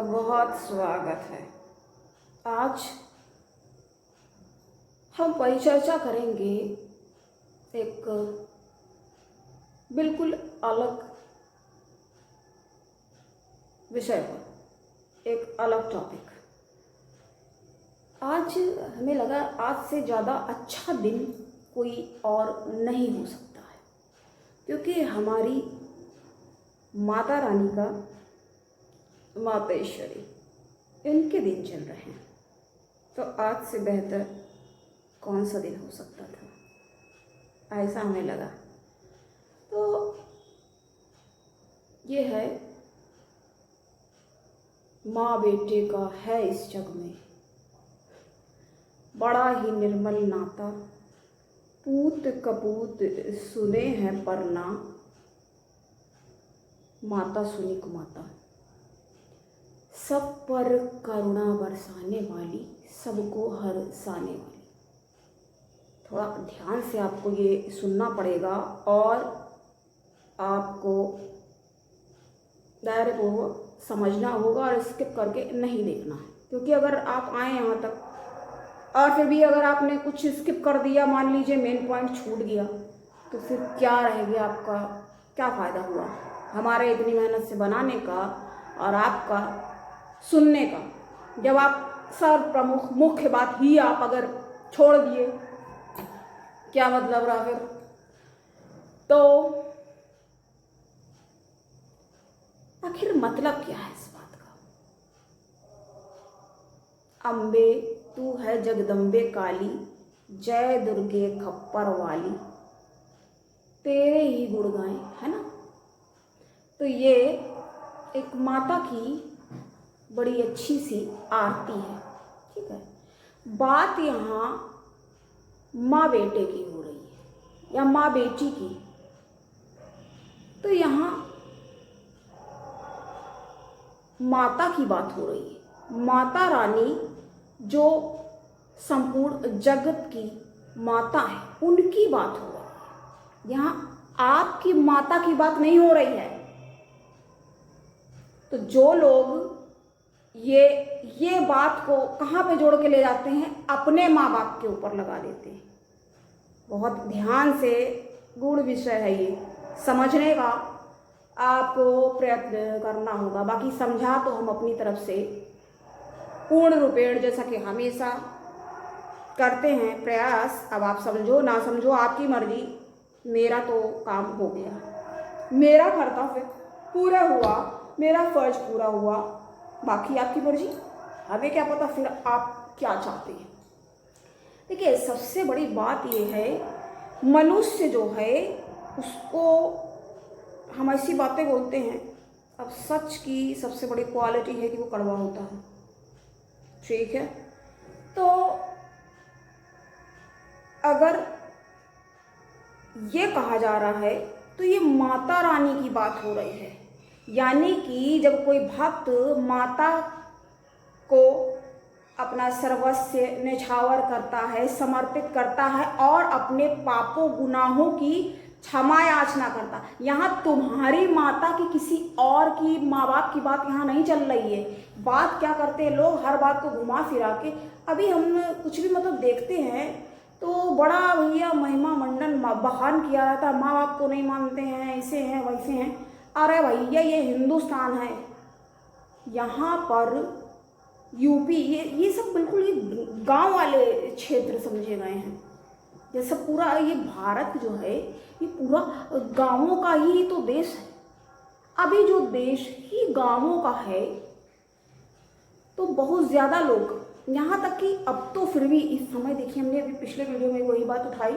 बहुत स्वागत है। आज हम परिचर्चा करेंगे एक बिल्कुल अलग विषय पर, एक अलग टॉपिक। आज हमें लगा आज से ज़्यादा अच्छा दिन कोई और नहीं हो सकता है, क्योंकि हमारी माता रानी का, मातेश्वरी, इनके दिन चल रहे हैं। तो आज से बेहतर कौन सा दिन हो सकता था, ऐसा हमें लगा। तो ये है माँ बेटे का है इस जग में बड़ा ही निर्मल नाता, पूत कपूत सुने हैं परना, माता सुनी कुमाता, सब पर करुणा बरसाने वाली, सबको हरसाने वाली। थोड़ा ध्यान से आपको ये सुनना पड़ेगा और आपको दायरे को समझना होगा और स्किप करके नहीं देखना है, क्योंकि अगर आप आए यहाँ तक और फिर भी अगर आपने कुछ स्किप कर दिया, मान लीजिए मेन पॉइंट छूट गया, तो फिर क्या रह गया आपका, क्या फ़ायदा हुआ हमारे इतनी मेहनत से बनाने का और आपका सुनने का। जब आप सर्व प्रमुख मुख्य बात ही आप अगर छोड़ दिए, क्या मतलब रहा फिर? तो आखिर मतलब क्या है इस बात का? अम्बे तू है जगदम्बे काली, जय दुर्गे खप्पर वाली, तेरे ही गुण गाएं, है ना। तो ये एक माता की बड़ी अच्छी सी आरती है, ठीक है। बात यहाँ माँ बेटे की हो रही है या माँ बेटी की। तो यहाँ माता की बात हो रही है। माता रानी जो संपूर्ण जगत की माता है, उनकी बात हो रही है। यहाँ आपकी माता की बात नहीं हो रही है। तो जो लोग ये बात को कहाँ पे जोड़ के ले जाते हैं, अपने माँ बाप के ऊपर लगा देते हैं। बहुत ध्यान से गूढ़ विषय है ये, समझने का आपको प्रयत्न करना होगा। बाकी समझा तो हम अपनी तरफ से पूर्ण रूपेण, जैसा कि हमेशा करते हैं प्रयास। अब आप समझो ना समझो आपकी मर्जी, मेरा तो काम हो गया, मेरा कर्तव्य पूरा हुआ, मेरा फर्ज पूरा हुआ। बाकी आपकी मर्जी, हमें क्या पता फिर आप क्या चाहते हैं। देखिए, सबसे बड़ी बात यह है, मनुष्य जो है उसको हम ऐसी बातें बोलते हैं। अब सच की सबसे बड़ी क्वालिटी है कि वो कड़वा होता है, ठीक है। तो अगर ये कहा जा रहा है तो ये माता रानी की बात हो रही है, यानी कि जब कोई भक्त माता को अपना सर्वस्व न्यौछावर करता है, समर्पित करता है और अपने पापों गुनाहों की क्षमा याचना करता। यहाँ तुम्हारी माता की, किसी और की माँ बाप की बात यहाँ नहीं चल रही है। बात क्या करते हैं लोग, हर बात को घुमा फिरा के। अभी हम कुछ भी मतलब देखते हैं तो बड़ा भैया महिमा मंडन बखान किया रहता है, माँ बाप को नहीं मानते हैं, ऐसे हैं वैसे हैं। अरे भैया, ये हिंदुस्तान है, यहाँ पर यूपी, ये सब बिल्कुल ये गांव वाले क्षेत्र समझे गए हैं। जैसा पूरा ये भारत जो है, ये पूरा गांवों का ही तो देश है। अभी जो देश ही गांवों का है, तो बहुत ज़्यादा लोग, यहाँ तक कि अब तो फिर भी इस समय, देखिए हमने अभी पिछले वीडियो में वही बात उठाई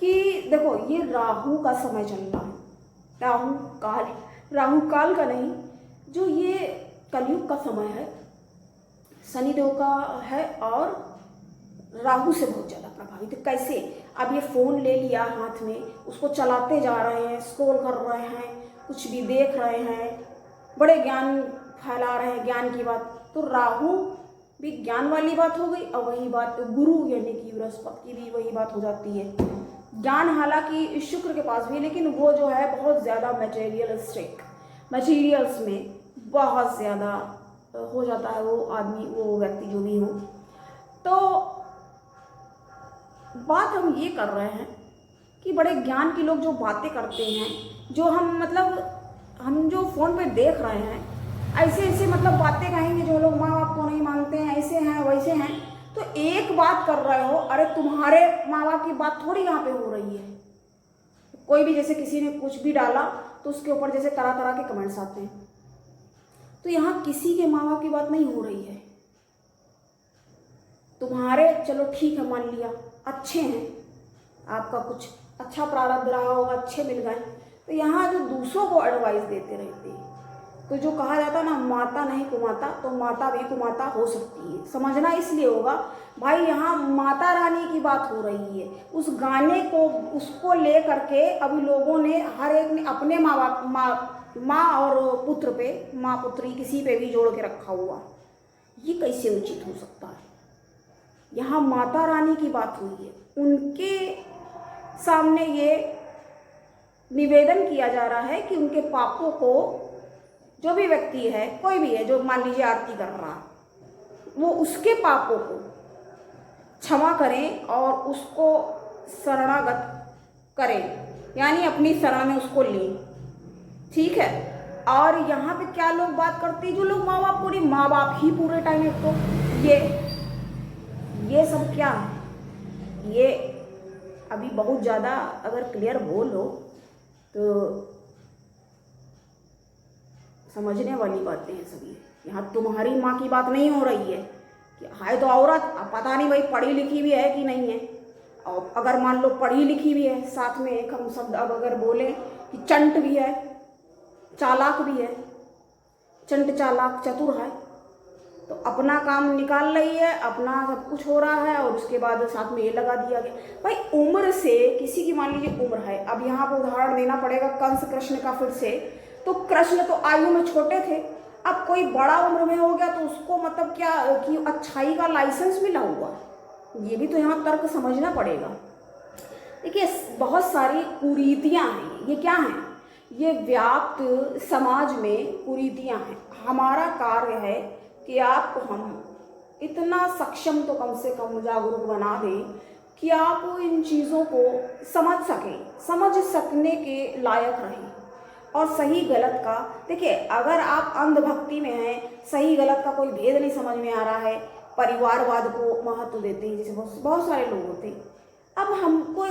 कि देखो ये राहु का समय चल रहा है, राहु काल का नहीं, जो ये कलयुग का समय है, शनिदेव का है और राहु से बहुत ज़्यादा प्रभावित है। कैसे? अब ये फ़ोन ले लिया हाथ में, उसको चलाते जा रहे हैं, स्क्रॉल कर रहे हैं, कुछ भी देख रहे हैं, बड़े ज्ञान फैला रहे हैं, ज्ञान की बात। तो राहु भी ज्ञान वाली बात हो गई, और वही बात गुरु यानी कि बृहस्पति की भी वही बात हो जाती है। ज्ञान हालांकि शुक्र के पास भी, लेकिन वो जो है बहुत ज़्यादा मटेरियलिस्टिक, मटीरियल्स में बहुत ज़्यादा हो जाता है वो आदमी, वो व्यक्ति जो भी हो। तो बात हम ये कर रहे हैं कि बड़े ज्ञान के लोग जो बातें करते हैं, जो हम मतलब हम जो फ़ोन पे देख रहे हैं, ऐसे ऐसे मतलब बातें कहेंगे जो लोग माँ बाप को नहीं मानते हैं, ऐसे हैं वैसे हैं। तो एक बात कर रहे हो, अरे तुम्हारे माँ बाप की बात थोड़ी यहाँ पे हो रही है। कोई भी जैसे किसी ने कुछ भी डाला तो उसके ऊपर जैसे तरह तरह के कमेंट्स आते हैं। तो यहाँ किसी के माँ बाप की बात नहीं हो रही है। तुम्हारे चलो ठीक है, मान लिया अच्छे हैं, आपका कुछ अच्छा प्रारब्ध रहा होगा, अच्छे मिल गए। तो यहाँ जो दूसरों को एडवाइस देते रहते हैं, तो जो कहा जाता है ना, माता नहीं कुमाता, तो माता भी कुमाता हो सकती है। समझना इसलिए होगा भाई, यहाँ माता रानी की बात हो रही है। उस गाने को, उसको ले करके अभी लोगों ने, हर एक ने अपने माँ बाप, माँ और पुत्र पे, माँ पुत्री किसी पे भी जोड़ के रखा हुआ। ये कैसे उचित हो सकता है? यहाँ माता रानी की बात हुई है, उनके सामने ये निवेदन किया जा रहा है कि उनके पापों को, जो भी व्यक्ति है, कोई भी है जो मान लीजिए आरती कर रहा, वो उसके पापों को क्षमा करें और उसको शरणागत करें, यानी अपनी शरण में उसको लें। ठीक है। और यहाँ पे क्या लोग बात करते हैं, जो लोग माँ बाप को नहीं, माँ बाप ही पूरे टाइम एक, तो ये सब क्या है? ये अभी बहुत ज़्यादा अगर क्लियर बोलो तो समझने वाली बातें हैं सभी। यहाँ तुम्हारी माँ की बात नहीं हो रही है कि है तो औरत, अब पता नहीं भाई पढ़ी लिखी भी है कि नहीं है। और अगर मान लो पढ़ी लिखी भी है, साथ में एक हम शब्द अब अगर बोले कि चंट भी है, चालाक भी है, चंट चालाक चतुर है, तो अपना काम निकाल रही है, अपना सब कुछ हो रहा है, और उसके बाद साथ में ये लगा दिया गया। भाई उम्र से किसी की मान लीजिए उम्र है, अब यहाँ पर उदाहरण देना पड़ेगा कंस कृष्ण का फिर से। तो कृष्ण तो आयु में छोटे थे, अब कोई बड़ा उम्र में हो गया तो उसको मतलब क्या कि अच्छाई का लाइसेंस मिला हुआ, ये भी तो यहाँ तर्क समझना पड़ेगा। देखिए बहुत सारी कुरीतियाँ हैं, ये क्या हैं? ये व्याप्त समाज में कुरीतियाँ हैं। हमारा कार्य है कि आपको हम इतना सक्षम तो कम से कम जागरूक बना दें कि आप इन चीज़ों को समझ सकें, समझ सकने के लायक रहें। और सही गलत का, देखिए अगर आप अंधभक्ति में हैं, सही गलत का कोई भेद नहीं समझ में आ रहा है, परिवारवाद को महत्व देते हैं, जैसे बहुत सारे लोग होते हैं। अब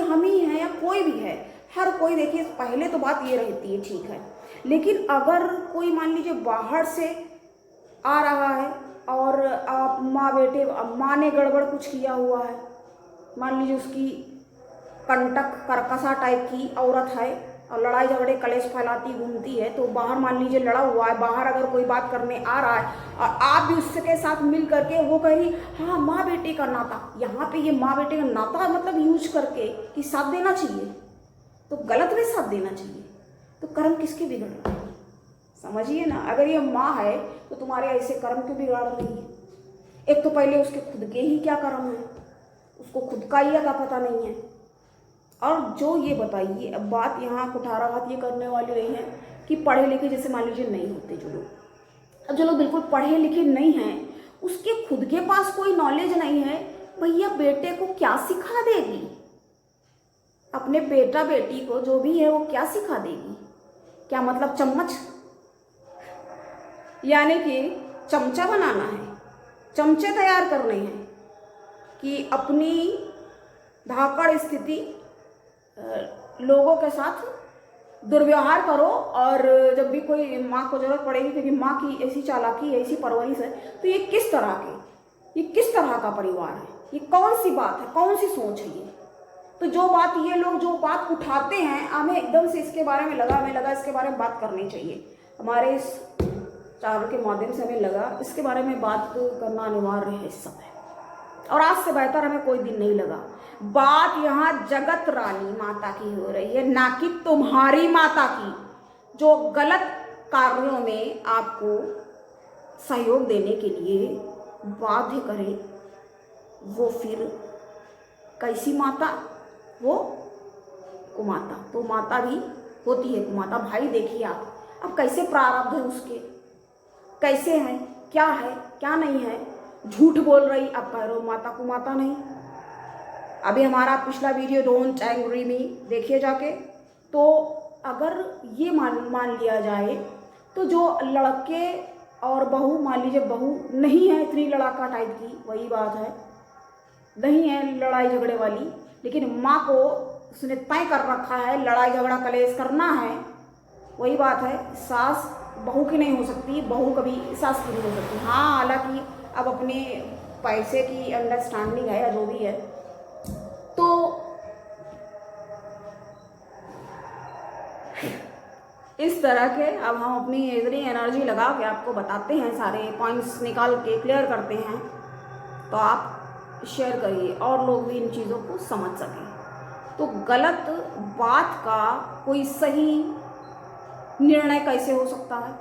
हम ही हैं या कोई भी है, हर कोई, देखिए पहले तो बात ये रहती है ठीक है, लेकिन अगर कोई मान लीजिए बाहर से आ रहा है और आप माँ बेटे, माँ ने गड़बड़ कुछ किया हुआ है, मान लीजिए उसकी कंटक कर्कशा टाइप की औरत है और लड़ाई झगड़े कलेश फैलाती घूमती है, तो बाहर मान लीजिए लड़ा हुआ है, बाहर अगर कोई बात करने आ रहा है और आप भी उसके साथ मिल करके वो कह रही हाँ माँ बेटे का नाता, यहाँ पे ये माँ बेटे का नाता मतलब यूज करके कि साथ देना चाहिए, तो गलत में साथ देना चाहिए, तो कर्म किसके बिगड़ रहा है? समझिए ना, अगर ये माँ है तो तुम्हारे ऐसे कर्म क्यों बिगाड़ रही है? एक तो पहले उसके खुद के ही क्या कर्म है, उसको खुद का ही अता पता नहीं है। और जो ये बताइए, अब बात यहाँ कुठारा बात ये करने वाली नहीं है कि पढ़े लिखे जैसे मान लीजिए नहीं होते जो लोग, अब जो लोग बिल्कुल पढ़े लिखे नहीं हैं, उसके खुद के पास कोई नॉलेज नहीं है, भैया बेटे को क्या सिखा देगी? अपने बेटा बेटी को जो भी है वो क्या सिखा देगी? क्या मतलब चम्मच, यानी कि चमचा बनाना है, चमचे तैयार करने हैं कि अपनी धाकड़ स्थिति लोगों के साथ दुर्व्यवहार करो, और जब भी कोई माँ को जरूरत पड़ेगी, क्योंकि माँ की ऐसी चालाकी, ऐसी परवरिश है, तो ये किस किस तरह का परिवार है? ये कौन सी बात है, कौन सी सोच है ये? तो जो बात ये लोग जो बात उठाते हैं, हमें एकदम से इसके बारे में लगा, हमें लगा इसके बारे में बात करनी चाहिए। हमारे इस चैनल के माध्यम से हमें लगा इसके बारे में बात करना अनिवार्य है इस समय, और आज से बेहतर हमें कोई दिन नहीं लगा। बात यहाँ जगत रानी माता की हो रही है, ना कि तुम्हारी माता की, जो गलत कार्यों में आपको सहयोग देने के लिए बाध्य करे। वो फिर कैसी माता? वो कुमाता। तो माता भी होती है कुमाता। भाई देखिए आप अब कैसे प्रारब्ध है उसके, कैसे हैं, क्या है क्या नहीं है, झूठ बोल रही, आप कह रहे हो माता को माता नहीं। अभी हमारा पिछला वीडियो डोंट एंग्री मी देखिए जाके। तो अगर ये मान लिया जाए तो जो लड़के और बहू, मान लीजिए बहू नहीं है इतनी लड़ाका टाइप की, वही बात है, नहीं है लड़ाई झगड़े वाली, लेकिन माँ को उसने तय कर रखा है लड़ाई झगड़ा कलेश करना है, वही बात है। सास बहू की नहीं हो सकती, बहू कभी सास की नहीं हो सकती। हाँ, हालांकि अब अपने पैसे की अंडरस्टैंडिंग है या जो भी है, तो इस तरह के अब हम अपनी इतनी एनर्जी लगा के आपको बताते हैं, सारे पॉइंट्स निकाल के क्लियर करते हैं, तो आप शेयर करिए और लोग भी इन चीज़ों को समझ सकें। तो गलत बात का कोई सही निर्णय कैसे हो सकता है?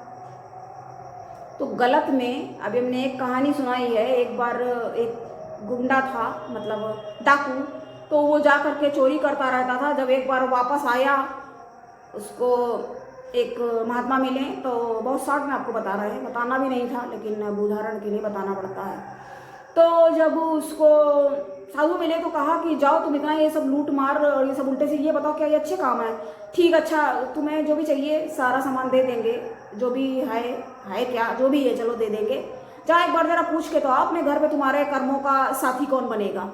तो गलत में अभी हमने एक कहानी सुनाई है, एक बार एक गुंडा था, मतलब डाकू, तो वो जा कर के चोरी करता रहता था। जब एक बार वापस आया, उसको एक महात्मा मिले, तो बहुत शॉर्ट में आपको बता रहे हैं, बताना भी नहीं था लेकिन अब उदाहरण के लिए बताना पड़ता है। तो जब उसको साधु मिले तो कहा कि जाओ तुम इतना ये सब लूट मार और ये सब उल्टे से, ये बताओ क्या ये अच्छे काम है? ठीक, अच्छा तुम्हें जो भी चाहिए सारा सामान दे देंगे, जो भी है क्या जो भी है चलो दे देंगे, जा एक बार जरा पूछ के तो आओ अपने घर पे तुम्हारे कर्मों का साथी कौन बनेगा।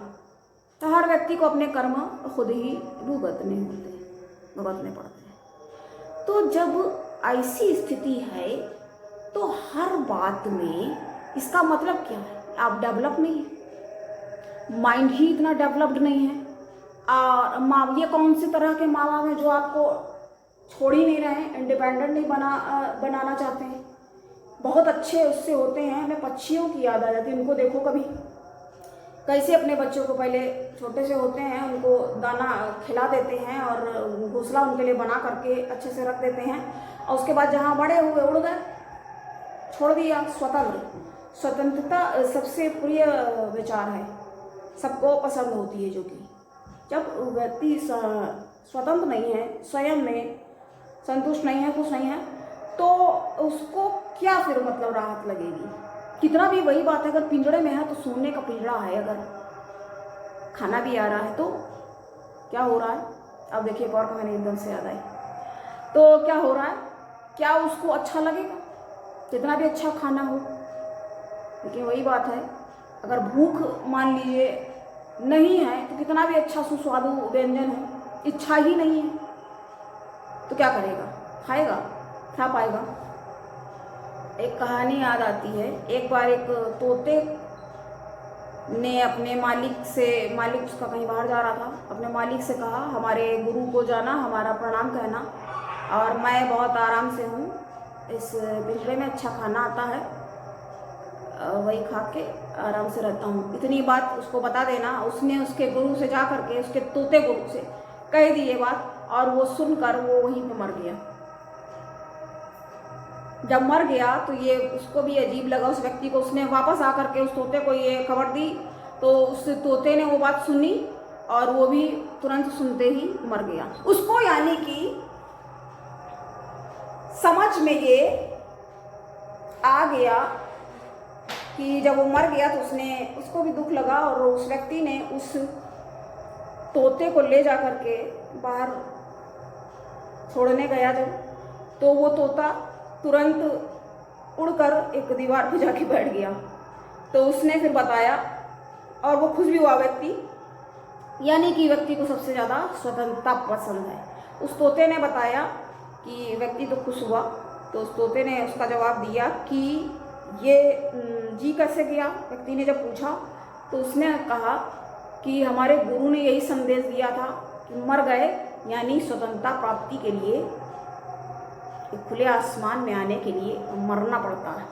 तो हर व्यक्ति को अपने कर्म खुद ही भुगतने पड़ते हैं। तो जब ऐसी स्थिति है तो हर बात में इसका मतलब क्या है? आप डेवलप नहीं है, माइंड ही इतना डेवलप्ड नहीं है। ये कौन सी तरह के माँ बाप हैं जो आपको छोड़ ही नहीं रहे हैं, इंडिपेंडेंट नहीं बनाना चाहते हैं? बहुत अच्छे उससे होते हैं, हमें पक्षियों की याद आ जाती है। उनको देखो कभी कैसे अपने बच्चों को, पहले छोटे से होते हैं उनको दाना खिला देते हैं और घोंसला उनके लिए बना करके अच्छे से रख देते हैं, और उसके बाद जहाँ बड़े हुए उड़ गए, छोड़ दिया। स्वतंत्रता सबसे प्रिय विचार है, सबको पसंद होती है, जो कि जब व्यक्ति स्वतंत्र नहीं है, स्वयं में संतुष्ट नहीं है, कुछ नहीं है, तो उसको क्या फिर मतलब राहत लगेगी? कितना भी वही बात है, अगर पिंजड़े में है तो सोने का पिंजड़ा है, अगर खाना भी आ रहा है तो क्या हो रहा है? अब देखिए एक और कहानी एकदम से याद आई। तो क्या हो रहा है, क्या उसको अच्छा लगेगा जितना भी अच्छा खाना हो? लेकिन वही बात है, अगर भूख मान लीजिए नहीं है तो कितना भी अच्छा सुस्वादु व्यंजन हो, इच्छा ही नहीं है तो क्या करेगा? खाएगा? खा पाएगा? एक कहानी याद आती है, एक बार एक तोते ने अपने मालिक उसका कहीं बाहर जा रहा था, अपने मालिक से कहा हमारे गुरु को जाना, हमारा प्रणाम कहना, और मैं बहुत आराम से हूँ, इस पिंजरे में अच्छा खाना आता है, वही खा के आराम से रहता हूँ। इतनी बात उसको बता देना। उसने उसके गुरु से जा करके, उसके तोते गुरु से कह दी ये बात, और वो सुनकर वो वहीं पे मर गया। जब मर गया तो ये उसको भी अजीब लगा, उस व्यक्ति को। उसने वापस आकर के उस तोते को ये खबर दी, तो उस तोते ने वो बात सुनी और वो भी तुरंत सुनते ही मर गया। उसको यानी कि समझ में ये आ गया कि जब वो मर गया तो उसको भी दुख लगा, और उस व्यक्ति ने उस तोते को ले जा करके बाहर छोड़ने गया जब, तो वो तोता तुरंत उड़कर एक दीवार पर जाके बैठ गया। तो उसने फिर बताया, और वो खुश भी हुआ व्यक्ति, यानी कि व्यक्ति को सबसे ज़्यादा स्वतंत्रता पसंद है। उस तोते ने बताया कि व्यक्ति तो खुश हुआ, तो उस तोते ने उसका जवाब दिया कि ये जी कैसे गया? व्यक्ति ने जब पूछा तो उसने कहा कि हमारे गुरु ने यही संदेश दिया था कि मर गए यानी स्वतंत्रता प्राप्ति के लिए, खुले आसमान में आने के लिए मरना पड़ता है,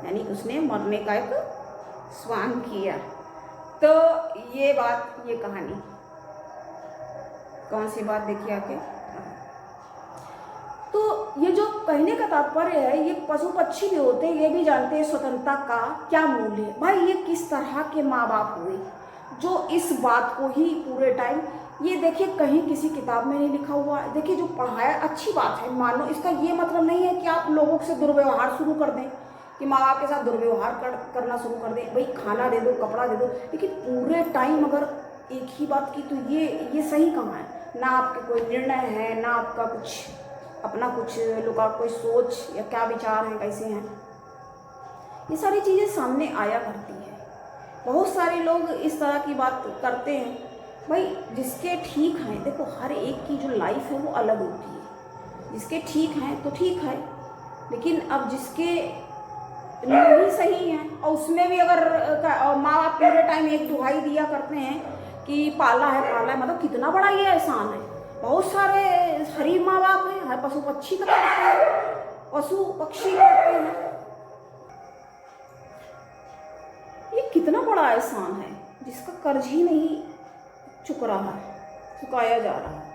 यानी उसने मरने का एक स्वांग किया। तो ये बात, ये कहानी कौन सी बात देखिए आके। तो ये जो कहने का तात्पर्य है, ये पशु पक्षी भी होते हैं, ये भी जानते हैं स्वतंत्रता का क्या मूल्य है। भाई ये किस तरह के माँ बाप हुए जो इस बात को ही पूरे टाइम ये देखिए कहीं किसी किताब में नहीं लिखा हुआ है। देखिए जो पढ़ाया अच्छी बात है, मानो, इसका ये मतलब नहीं है कि आप लोगों से दुर्व्यवहार शुरू कर दें, कि माँ बाप के साथ दुर्व्यवहार करना शुरू कर दें, भाई खाना दे दो, कपड़ा दे दो, लेकिन पूरे टाइम अगर एक ही बात की, तो ये सही कहाँ है? ना आपके कोई निर्णय है, ना आपका कुछ अपना कुछ लोग आप कोई सोच या क्या विचार हैं, कैसे हैं, ये सारी चीज़ें सामने आया करती है। बहुत सारे लोग इस तरह की बात करते हैं। भाई जिसके ठीक हैं, देखो हर एक की जो लाइफ है वो अलग होती है, जिसके ठीक हैं तो ठीक है, लेकिन अब जिसके नहीं सही है, और उसमें भी अगर माँ बाप पूरे टाइम एक दुहाई दिया करते हैं कि पाला है, मतलब कितना बड़ा ये एहसान है। बहुत सारे गरीब माँ बाप हैं, हर पशु पक्षी का करते हैं, पशु पक्षी करते हैं, ये कितना बड़ा एहसान है जिसका कर्ज ही नहीं चुकाया जा रहा है।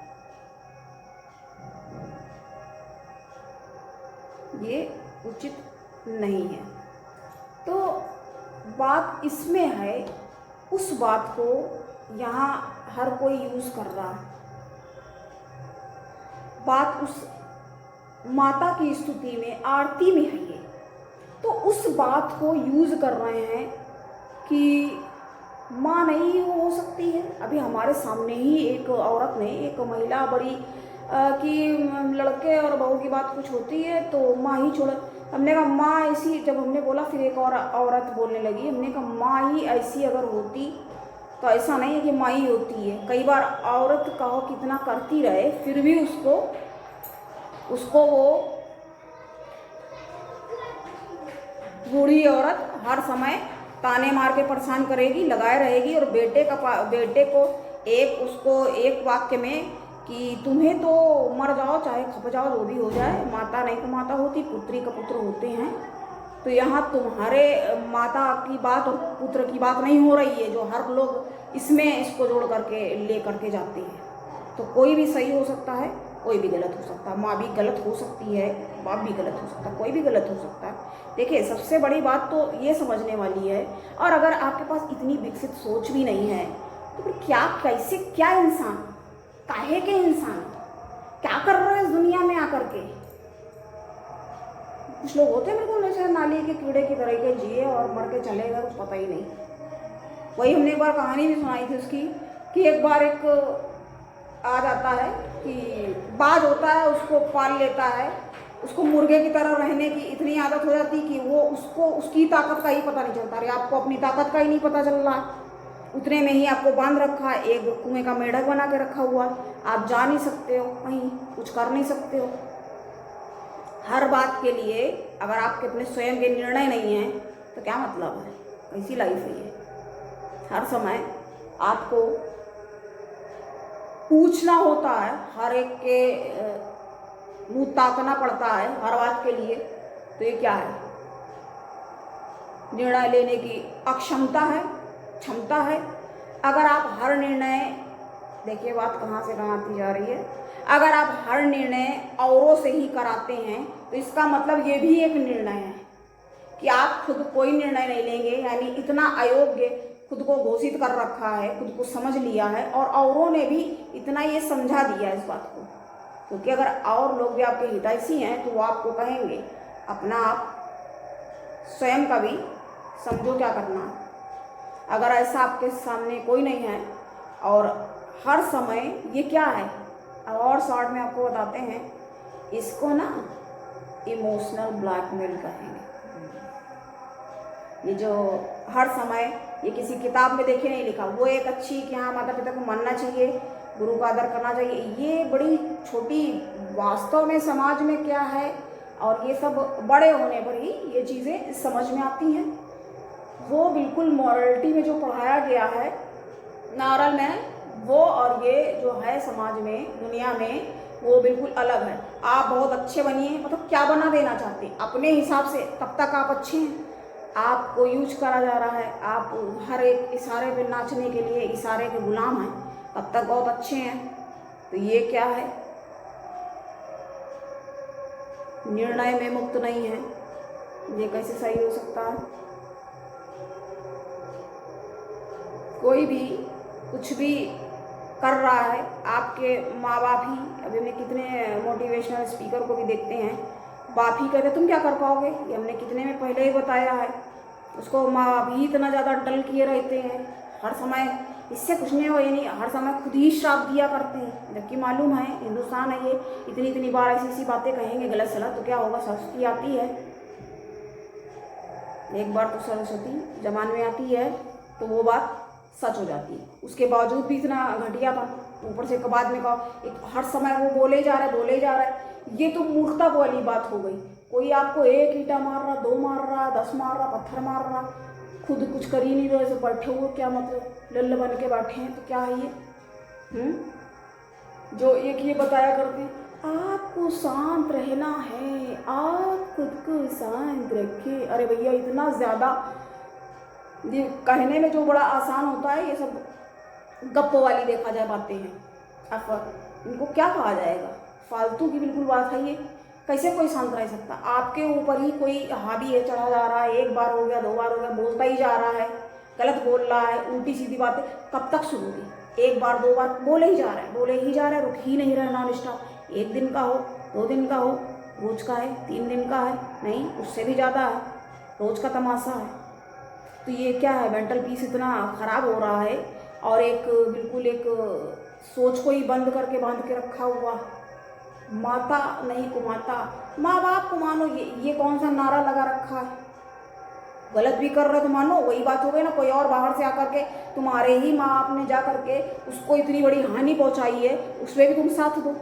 ये उचित नहीं है। तो बात इसमें है, उस बात को यहाँ हर कोई यूज़ कर रहा है। बात उस माता की स्तुति में, आरती में है ये, तो उस बात को यूज़ कर रहे हैं कि माँ नहीं हो सकती है। अभी हमारे सामने ही एक औरत ने, एक महिला बड़ी कि लड़के और बहू की बात कुछ होती है तो माँ ही छोड़, हमने कहा माँ ऐसी, जब हमने बोला फिर एक और औरत बोलने लगी, हमने कहा माँ ही ऐसी अगर होती तो ऐसा नहीं है कि माँ ही होती है। कई बार औरत कहो कितना करती रहे, फिर भी उसको वो बूढ़ी औरत हर समय ताने मार के परेशान करेगी, लगाए रहेगी, और बेटे को उसको एक वाक्य में कि तुम्हें तो मर जाओ चाहे खप जाओ जो भी हो जाए, माता नहीं तो माता होती, पुत्री का पुत्र होते हैं। तो यहाँ तुम्हारे माता की बात और पुत्र की बात नहीं हो रही है, जो हर लोग इसको जोड़ करके ले करके जाते हैं। तो कोई भी सही हो सकता है, कोई भी गलत हो सकता है, माँ भी गलत हो सकती है, बाप भी गलत हो सकता है, कोई भी गलत हो सकता है। देखिए सबसे बड़ी बात तो ये समझने वाली है, और अगर आपके पास इतनी विकसित सोच भी नहीं है तो फिर क्या इंसान, काहे के इंसान क्या कर रहे हैं इस दुनिया में आकर के? कुछ लोग होते हैं बिल्कुल जैसे नाली के कीड़े की तरह के, जिए और मर के चले गए, कुछ पता ही नहीं। वही हमने एक बार कहानी भी सुनाई थी उसकी, कि एक बार एक आ जाता है कि बाज होता है, उसको पाल लेता है, उसको मुर्गे की तरह रहने की इतनी आदत हो जाती कि वो उसकी ताकत का ही पता नहीं चलता। अरे आपको अपनी ताकत का ही नहीं पता चल रहा, उतने में ही आपको बांध रखा है, एक कुएं का मेढक बना के रखा हुआ, आप जा नहीं सकते हो कहीं, कुछ कर नहीं सकते हो। हर बात के लिए अगर आपके अपने स्वयं के निर्णय नहीं हैं तो क्या मतलब है? कैसी लाइफ है ये? हर समय आपको पूछना होता है, हर एक के मुंह ताकना पड़ता है हर बात के लिए। तो ये क्या है? निर्णय लेने की अक्षमता है, क्षमता है। अगर आप हर निर्णय, देखिए बात कहाँ से कहाँ आती जा रही है, अगर आप हर निर्णय औरों से ही कराते हैं तो इसका मतलब ये भी एक निर्णय है कि आप खुद कोई निर्णय नहीं लेंगे, यानी इतना अयोग्य खुद को घोषित कर रखा है, खुद को समझ लिया है, और औरों ने भी इतना ये समझा दिया इस बात को। क्योंकि अगर और लोग भी आपके हितैषी हैं तो वो आपको कहेंगे अपना आप स्वयं का भी समझो क्या करना है। अगर ऐसा आपके सामने कोई नहीं है और हर समय ये क्या है, और शॉर्ट में आपको बताते हैं, इसको ना इमोशनल ब्लैकमेल कहेंगे। ये जो हर समय, ये किसी किताब में देखे नहीं लिखा, वो एक अच्छी कि हाँ माता पिता को मानना चाहिए, गुरु का आदर करना चाहिए, ये बड़ी छोटी, वास्तव में समाज में क्या है, और ये सब बड़े होने पर ही ये चीज़ें समझ में आती हैं। वो बिल्कुल मॉरलिटी में जो पढ़ाया गया है नारल में, वो और ये जो है समाज में, दुनिया में, वो बिल्कुल अलग है। आप बहुत अच्छे बनिए, मतलब क्या बना देना चाहते हैं अपने हिसाब से, तब तक आप अच्छे हैं। आपको यूज करा जा रहा है, आप हर एक इशारे पे नाचने के लिए इशारे के गुलाम हैं, तब तक बहुत अच्छे हैं। तो ये क्या है? निर्णय में मुक्त नहीं है, ये कैसे सही हो सकता है? कोई भी कुछ भी कर रहा है। आपके माँ बाप ही, अभी हमने कितने मोटिवेशनल स्पीकर को भी देखते हैं, बाप ही कहते तुम क्या कर पाओगे, ये हमने कितने में पहले ही बताया है। उसको माँ बाप ही इतना ज़्यादा डल किए रहते हैं, हर समय इससे कुछ नहीं हो, यानी हर समय खुद ही श्राप दिया करते हैं। जबकि मालूम है हिंदुस्तान है ये, इतनी इतनी बार ऐसी ऐसी बातें कहेंगे गलत सलत तो क्या होगा, सरस्वती आती है। एक बार तो सरस्वती जमान में आती है तो वो बात सच हो जाती है। उसके बावजूद भी इतना घटियापन, ऊपर से बाद में कहा एक हर समय वो बोले जा रहा है। ये तो मूर्खता वाली बात हो गई। कोई आपको एक ईंटा मार रहा, 2 मार रहा, 10 मार रहा, पत्थर मार रहा, खुद कुछ कर ही नहीं रहे, ऐसे बैठे हुए, क्या मतलब लल्ल बन के बैठे हैं, तो क्या है ये? जो एक ये बताया करते आपको शांत रहना है, आप खुद को शांत रखिए। अरे भैया इतना ज़्यादा ये कहने में जो बड़ा आसान होता है, ये सब गप्पो वाली देखा जाए बातें हैं। अब इनको क्या कहा जाएगा, फालतू की बिल्कुल बात है ये। कैसे कोई शांत रह सकता? आपके ऊपर ही कोई हावी है, चढ़ा जा रहा है, एक बार हो गया, 2 बार हो गया, बोलता ही जा रहा है, गलत बोल रहा है, उल्टी सीधी बातें, कब तक सुनोगे? एक बार 2 बार बोले ही जा रहा है, रुक ही नहीं रहा नॉन स्टॉप। 1 दिन का हो, 2 दिन का हो, रोज का है, 3 दिन का है, नहीं उससे भी ज़्यादा है, रोज का तमाशा है। तो ये क्या है, मेंटल पीस इतना ख़राब हो रहा है। और एक बिल्कुल एक सोच को ही बंद करके बांध के रखा हुआ, माता नहीं कुमाता, माँ बाप को मानो, ये कौन सा नारा लगा रखा है? गलत भी कर रहे तो मानो, वही बात हो गई ना, कोई और बाहर से आकर के तुम्हारे ही माँ बाप ने जा करके उसको इतनी बड़ी हानि पहुंचाई है, उसमें भी तुम साथ दो।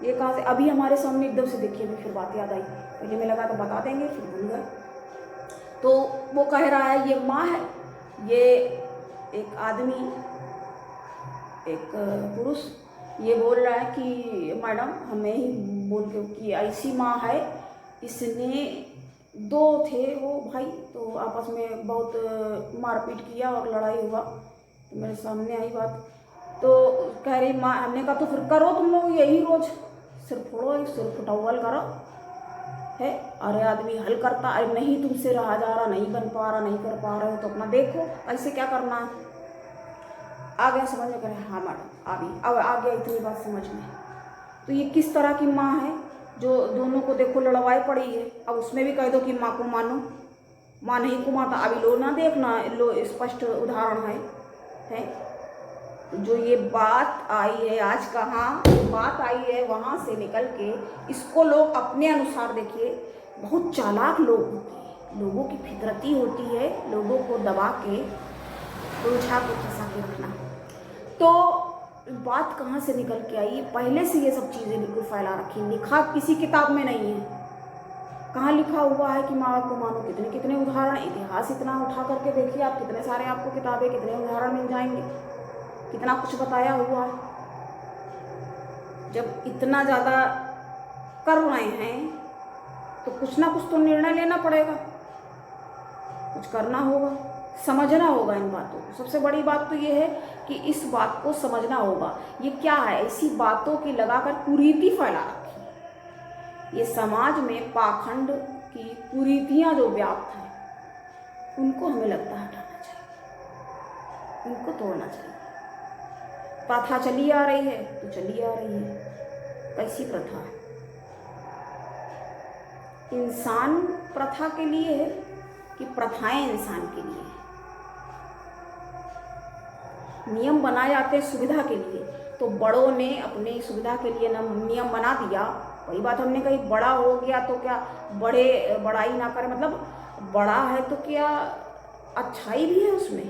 ये कहाँ से? अभी हमारे सामने एकदम से देखिए, अभी फिर बात याद आई, पहले में लगा तो बता देंगे, फिर भूल गए। तो वो कह रहा है ये माँ है, ये एक आदमी, एक पुरुष ये बोल रहा है कि मैडम हमें ही बोल के कि ऐसी माँ है, इसने 2 थे वो भाई, तो आपस में बहुत मारपीट किया और लड़ाई हुआ, तो मेरे सामने आई बात। तो कह रही माँ, हमने कहा तो फिर करो तुम लोग यही रोज, सिर फोड़ो, सिर फुटौल करो है। अरे आदमी हल करता, अरे नहीं तुमसे रहा जा रहा, नहीं बन पा रहा, नहीं कर पा रहे हो तो अपना देखो ऐसे क्या करना है। आ गया समझ में? करें हाँ मैडम अब आ गया इतनी बात समझ में। तो ये किस तरह की माँ है जो दोनों को देखो लड़वाई पड़ी है। अब उसमें भी कह दो कि माँ को मानो, माँ नहीं को माता। अभी लो ना देखना, लो स्पष्ट उदाहरण है जो ये बात आई है आज, कहाँ बात आई है वहाँ से निकल के इसको लोग अपने अनुसार देखिए। बहुत चालाक लोग होते हैं, लोगों की फितरती होती है लोगों को दबा के उलझा के फंसा के रखना। तो बात कहाँ से निकल के आई? पहले से ये सब चीज़ें बिल्कुल फैला रखी, लिखा किसी किताब में नहीं है। कहाँ लिखा हुआ है कि माँ बाप को मानो? कितने कितने उदाहरण, इतिहास इतना उठा करके देखिए आप, कितने सारे आपको किताबें, कितने उदाहरण मिल जाएंगे, कितना कुछ बताया हुआ है। जब इतना ज़्यादा कर रहे हैं तो कुछ ना कुछ तो निर्णय लेना पड़ेगा, कुछ करना होगा, समझना होगा इन बातों को। सबसे बड़ी बात तो ये है कि इस बात को समझना होगा। ये क्या है, ऐसी बातों की लगाकर कुरीति फैला रखी है। ये समाज में पाखंड की कुरीतियाँ जो व्याप्त हैं, उनको हमें लगता है हटाना चाहिए, उनको तोड़ना चाहिए। प्रथा चली आ रही है तो चली आ रही है, कैसी प्रथा है? इंसान प्रथा के लिए है कि प्रथाएं इंसान के लिए? नियम बनाए जाते हैं सुविधा के लिए, तो बड़ों ने अपनी सुविधा के लिए नियम बना दिया। वही बात हमने कही, बड़ा हो गया तो क्या बड़ाई ना करे, मतलब बड़ा है तो क्या अच्छाई भी है उसमें?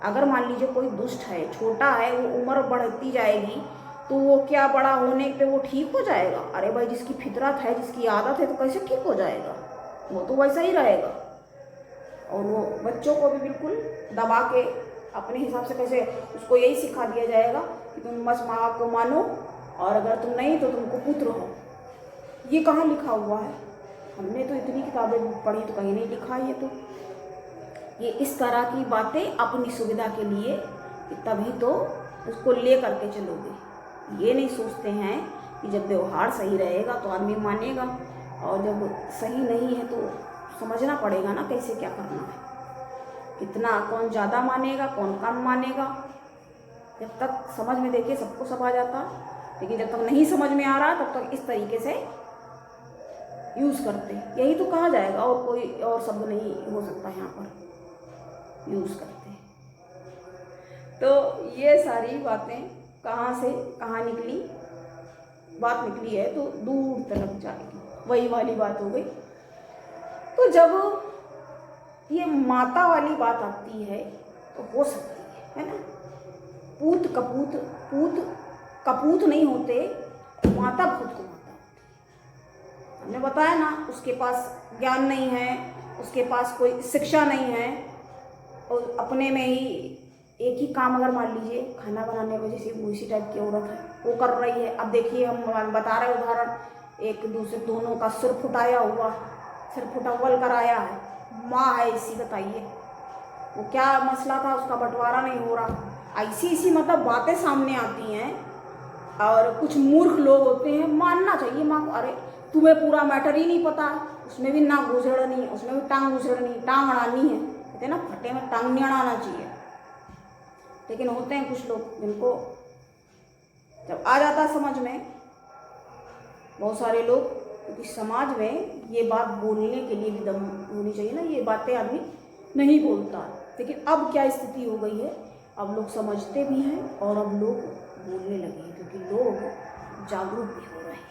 अगर मान लीजिए कोई दुष्ट है, छोटा है, वो उम्र बढ़ती जाएगी तो वो क्या बड़ा होने पे वो ठीक हो जाएगा? अरे भाई जिसकी फितरत है, जिसकी आदत है, तो कैसे ठीक हो जाएगा? वो तो वैसा ही रहेगा। और वो बच्चों को भी बिल्कुल दबा के अपने हिसाब से कैसे उसको यही सिखा दिया जाएगा कि तुम बस माँ बाप को मानो, और अगर तुम नहीं तो तुमको पुत्र हो। ये कहाँ लिखा हुआ है? हमने तो इतनी किताबें पढ़ी तो कहीं नहीं लिखा है। तो ये इस तरह की बातें अपनी सुविधा के लिए, तभी तो उसको ले करके चलोगे। ये नहीं सोचते हैं कि जब व्यवहार सही रहेगा तो आदमी मानेगा, और जब सही नहीं है तो समझना पड़ेगा ना कैसे क्या करना है, कितना, कौन ज़्यादा मानेगा, कौन कम मानेगा, जब तक समझ में देखिए सबको सब आ जाता, लेकिन जब तक नहीं समझ में आ रहा तब तक इस तरीके से यूज़ करते, यही तो कहा जाएगा, और कोई और शब्द नहीं हो सकता यहाँ पर, यूज़ करते। तो ये सारी बातें कहाँ से कहाँ निकली, बात निकली है तो दूर तक जाएगी, वही वाली बात हो गई। तो जब ये माता वाली बात आती है तो हो सकती है ना, पूत कपूत नहीं होते, माता खुद को माता होती। हमने बताया ना, उसके पास ज्ञान नहीं है, उसके पास कोई शिक्षा नहीं है, और अपने में ही एक ही काम, अगर मान लीजिए खाना बनाने में जैसे उसी टाइप की औरत है वो कर रही है। अब देखिए हम बता रहे उदाहरण, एक दूसरे दोनों का सिर फुटावल कराया है, माँ है इसी, बताइए वो क्या मसला था, उसका बंटवारा नहीं हो रहा। ऐसी मतलब बातें सामने आती हैं, और कुछ मूर्ख लोग होते हैं, मानना चाहिए माँ को, अरे तुम्हें पूरा मैटर ही नहीं पता, उसमें भी ना घुसेड़नी है, उसमें भी टांग घुसेड़नी, टांग अड़ानी है, कहते हैं ना फटे में टांग नहीं अड़ाना चाहिए। लेकिन होते हैं कुछ लोग जिनको जब आ जाता है समझ में, बहुत सारे लोग, क्योंकि समाज में ये बात बोलने के लिए भी दम होनी चाहिए ना, ये बातें आदमी नहीं बोलता। लेकिन अब क्या स्थिति हो गई है, अब लोग समझते भी हैं और अब लोग बोलने लगे हैं, क्योंकि लोग जागरूक भी हो रहे हैं,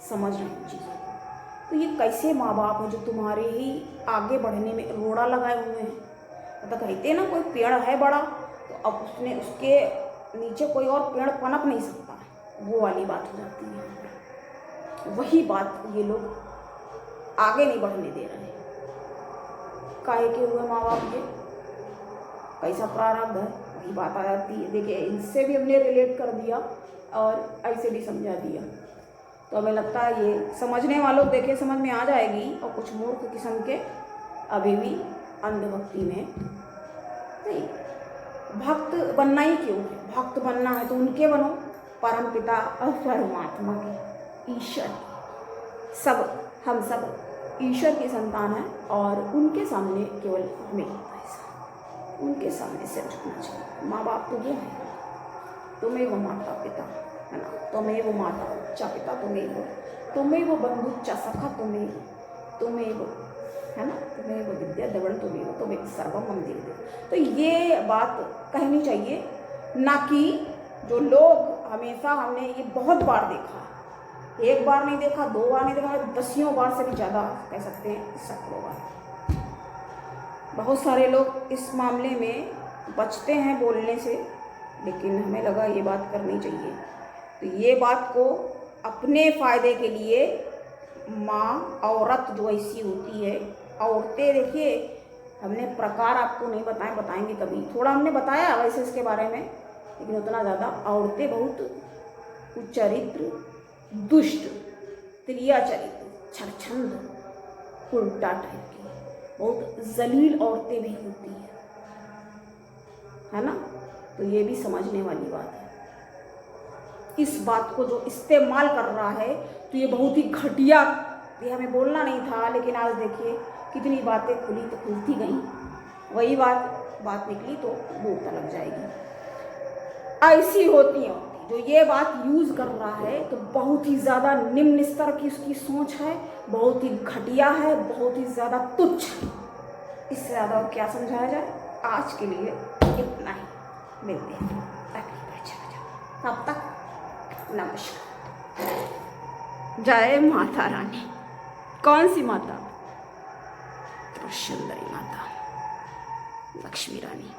समझ रहे हैं चीज़ों को। तो ये कैसे माँ बाप हैं जो तुम्हारे ही आगे बढ़ने में रोड़ा लगाए हुए हैं। मतलब कहते हैं ना, कोई पेड़ है बड़ा तो अब उसके नीचे कोई और पेड़ पनप नहीं सकता, वो वाली बात हो जाती है। वही बात ये लोग आगे नहीं बढ़ने दे रहे हैं। काहे के हुए माँ बाप के, कैसा प्रारब्ध है, वही बात आ जाती है। देखिए इनसे भी हमने रिलेट कर दिया और ऐसे भी समझा दिया, तो हमें लगता है ये समझने वालों देखे समझ में आ जाएगी, और कुछ मूर्ख किस्म के अभी भी अंधभक्ति में नहीं। भक्त बनना ही क्यों है, भक्त बनना है तो उनके बनो, परम पिता और परमात्मा के, ईश्वर के। हम सब ईश्वर की संतान हैं, और उनके सामने केवल हमें ऐसा, उनके सामने से झुकना चाहिए। माँ बाप तो वो हैं, तुम्हें वो माता पिता है ना, तुम्हें वो माता चा पिता, तुम्हें वो बंधु चा सखा, तुम्हें वो है ना, तुम्हें वो विद्या दवड़, तुम्हें सर्वम मंदिर दे। तो ये बात कहनी चाहिए, ना कि जो लोग हमेशा, हमने ये बहुत बार देखा, एक बार नहीं देखा, 2 बार नहीं देखा, 10 बार से भी ज़्यादा कह सकते हैं, सैकड़ों बार। बहुत सारे लोग इस मामले में बचते हैं बोलने से, लेकिन हमें लगा ये बात करनी चाहिए। तो ये बात को अपने फ़ायदे के लिए, माँ औरत जो ऐसी होती है, औरतें देखिए, हमने प्रकार आपको नहीं बताए, बताएंगे कभी, थोड़ा हमने बताया वैसे इसके बारे में, लेकिन उतना ज़्यादा। औरतें बहुत कुचरित्र, दुष्ट, त्रिया चरित्र, छरछंद, उल्टा टाइप की, बहुत जलील औरतें भी होती है ना। तो ये भी समझने वाली बात है। इस बात को जो इस्तेमाल कर रहा है तो ये बहुत ही घटिया, ये हमें बोलना नहीं था, लेकिन आज देखिए कितनी बातें खुली तो खुलती गई, वही बात निकली तो बोलता लग जाएगी। ऐसी होती हैं जो ये बात यूज़ कर रहा है, तो बहुत ही ज़्यादा निम्न स्तर की उसकी सोच है, बहुत ही घटिया है, बहुत ही ज़्यादा तुच्छ है। इससे ज़्यादा क्या समझाया जाए। आज के लिए इतना ही, मिलते हैं अगली बार। तब तक नमस्कार। जय माता रानी। कौन सी माता? सुंदरी माता, लक्ष्मी रानी।